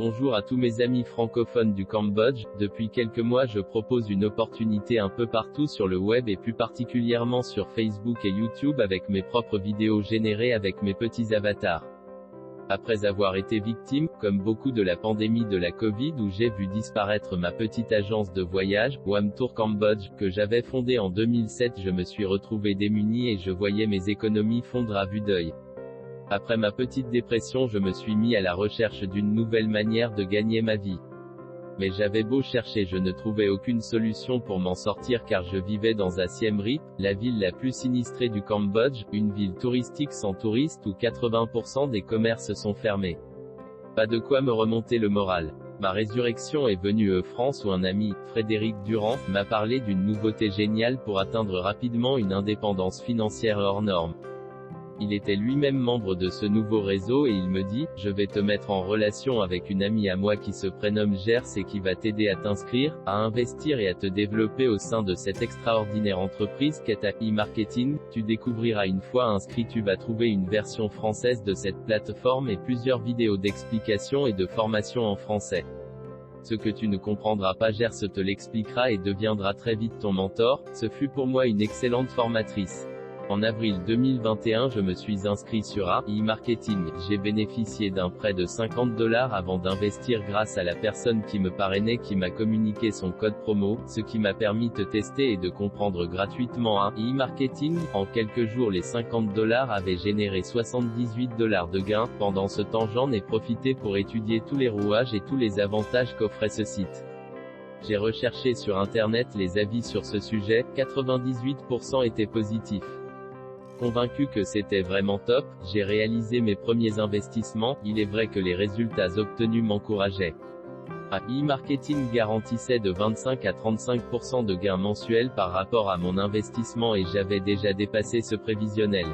Bonjour à tous mes amis francophones du Cambodge. Depuis quelques mois je propose une opportunité un peu partout sur le web et plus particulièrement sur Facebook et YouTube avec mes propres vidéos générées avec mes petits avatars. Après avoir été victime, comme beaucoup, de la pandémie de la Covid où j'ai vu disparaître ma petite agence de voyage, Wam Tour Cambodge, que j'avais fondée en 2007, je me suis retrouvé démuni et je voyais mes économies fondre à vue d'œil. Après ma petite dépression, je me suis mis à la recherche d'une nouvelle manière de gagner ma vie. Mais j'avais beau chercher, je ne trouvais aucune solution pour m'en sortir car je vivais dans Siem Reap, la ville la plus sinistrée du Cambodge, une ville touristique sans touristes où 80% des commerces sont fermés. Pas de quoi me remonter le moral. Ma résurrection est venue France où un ami, Frédéric Durand, m'a parlé d'une nouveauté géniale pour atteindre rapidement une indépendance financière hors norme. Il était lui-même membre de ce nouveau réseau et il me dit, je vais te mettre en relation avec une amie à moi qui se prénomme Gers et qui va t'aider à t'inscrire, à investir et à te développer au sein de cette extraordinaire entreprise qu'est e-marketing. Tu découvriras une fois inscrit, tu vas trouver une version française de cette plateforme et plusieurs vidéos d'explications et de formation en français. Ce que tu ne comprendras pas, Gers te l'expliquera et deviendra très vite ton mentor. Ce fut pour moi une excellente formatrice. En avril 2021, je me suis inscrit sur e-marketing. J'ai bénéficié d'un prêt de $50 avant d'investir grâce à la personne qui me parrainait qui m'a communiqué son code promo, ce qui m'a permis de tester et de comprendre gratuitement e-marketing. En quelques jours, les $50 avaient généré $78 de gains. Pendant ce temps, j'en ai profité pour étudier tous les rouages et tous les avantages qu'offrait ce site. J'ai recherché sur internet les avis sur ce sujet, 98% étaient positifs. Convaincu que c'était vraiment top, j'ai réalisé mes premiers investissements. Il est vrai que les résultats obtenus m'encourageaient. E-marketing garantissait de 25 à 35% de gains mensuels par rapport à mon investissement et j'avais déjà dépassé ce prévisionnel.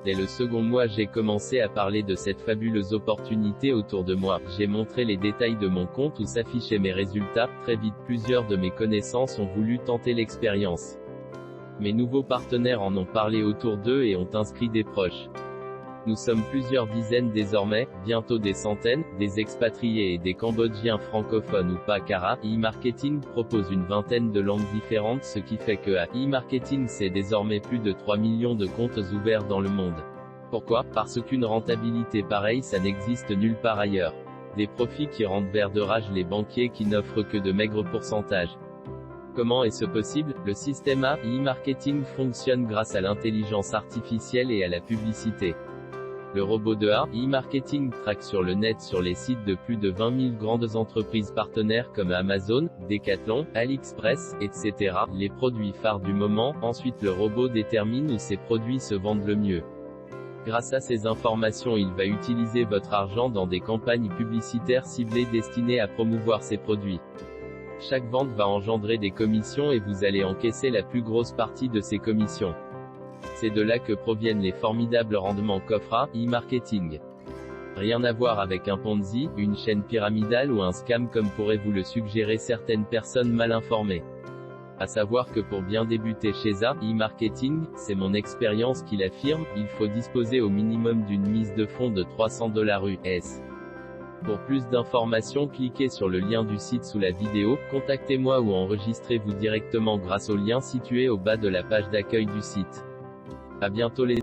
Dès le second mois, j'ai commencé à parler de cette fabuleuse opportunité autour de moi. J'ai montré les détails de mon compte où s'affichaient mes résultats. Très vite, plusieurs de mes connaissances ont voulu tenter l'expérience. Mes nouveaux partenaires en ont parlé autour d'eux et ont inscrit des proches. Nous sommes plusieurs dizaines désormais, bientôt des centaines, des expatriés et des Cambodgiens francophones ou pas car e-marketing propose une vingtaine de langues différentes, ce qui fait que e-marketing c'est désormais plus de 3 millions de comptes ouverts dans le monde. Pourquoi? Parce qu'une rentabilité pareille ça n'existe nulle part ailleurs. Des profits qui rendent vert de rage les banquiers qui n'offrent que de maigres pourcentages. Comment est-ce possible? Le système e-marketing fonctionne grâce à l'intelligence artificielle et à la publicité. Le robot de e-marketing traque sur le net sur les sites de plus de 20 000 grandes entreprises partenaires comme Amazon, Decathlon, AliExpress, etc. les produits phares du moment. Ensuite le robot détermine où ces produits se vendent le mieux. Grâce à ces informations, il va utiliser votre argent dans des campagnes publicitaires ciblées destinées à promouvoir ces produits. Chaque vente va engendrer des commissions et vous allez encaisser la plus grosse partie de ces commissions. C'est de là que proviennent les formidables rendements qu'offre e-marketing. Rien à voir avec un Ponzi, une chaîne pyramidale ou un scam comme pourraient vous le suggérer certaines personnes mal informées. À savoir que pour bien débuter chez e-marketing, c'est mon expérience qui l'affirme, il faut disposer au minimum d'une mise de fonds de $300 US. Pour plus d'informations, cliquez sur le lien du site sous la vidéo, contactez-moi ou enregistrez-vous directement grâce au lien situé au bas de la page d'accueil du site. À bientôt les